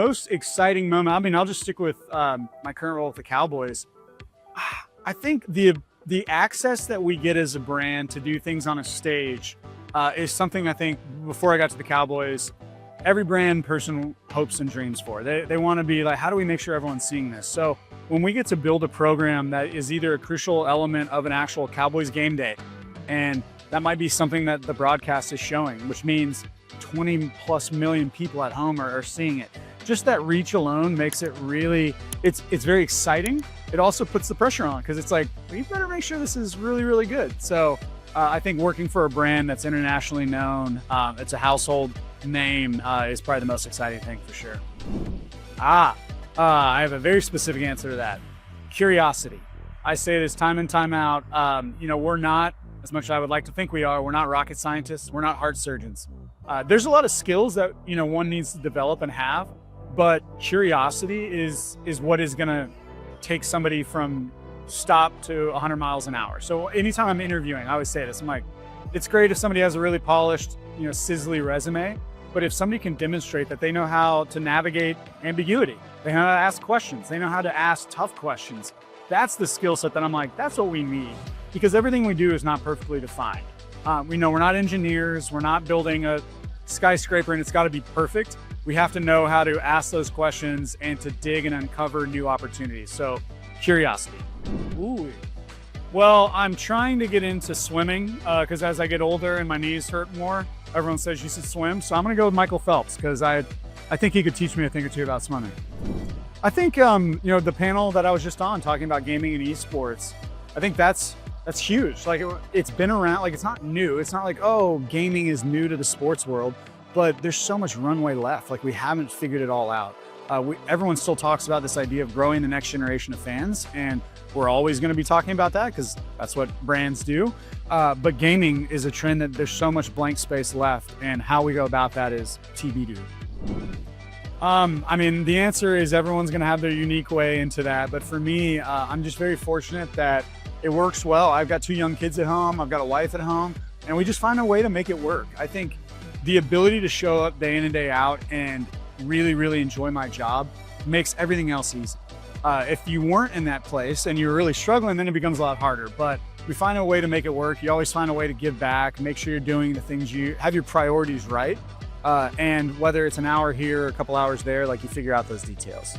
most exciting moment, I mean, I'll just stick with my current role with the Cowboys. I think the access that we get as a brand to do things on a stage is something I think before I got to the Cowboys, every brand person hopes and dreams for. They want to be like, how do we make sure everyone's seeing this? So when we get to build a program that is either a crucial element of an actual Cowboys game day, and that might be something that the broadcast is showing, which means 20 plus million people at home are seeing it. Just that reach alone makes it really, it's very exciting. It also puts the pressure on because it's like, we better make sure this is really, really good. So I think working for a brand that's internationally known, it's a household name, is probably the most exciting thing for sure. I have a very specific answer to that. Curiosity. I say this time in, time out. We're not, as much as I would like to think we are, we're not rocket scientists, we're not heart surgeons. There's a lot of skills that one needs to develop and have, but curiosity is what is gonna take somebody from stop to 100 miles an hour. So anytime I'm interviewing, I always say this, I'm like, it's great if somebody has a really polished, sizzly resume, but if somebody can demonstrate that they know how to navigate ambiguity, they know how to ask questions, they know how to ask tough questions, that's the skill set that I'm like, that's what we need, because everything we do is not perfectly defined. We know we're not engineers, we're not building a skyscraper and it's got to be perfect. We have to know how to ask those questions and to dig and uncover new opportunities. So curiosity. Ooh. Well, I'm trying to get into swimming because as I get older and my knees hurt more, everyone says you should swim. So I'm going to go with Michael Phelps because I think he could teach me a thing or two about swimming. I think, the panel that I was just on talking about gaming and esports, I think that's huge. Like it's been around, like it's not new. It's not like, oh, gaming is new to the sports world, but there's so much runway left. Like we haven't figured it all out. Everyone still talks about this idea of growing the next generation of fans, and we're always going to be talking about that because that's what brands do. But gaming is a trend that there's so much blank space left, and how we go about that is TBD. The answer is everyone's going to have their unique way into that. But for me, I'm just very fortunate that it works well. I've got 2 young kids at home. I've got a wife at home, and we just find a way to make it work. I think the ability to show up day in and day out and really, really enjoy my job makes everything else easy. If you weren't in that place and you're really struggling, then it becomes a lot harder. But we find a way to make it work. You always find a way to give back, make sure you're doing the things you have your priorities right. And whether it's an hour here or a couple hours there, like you figure out those details.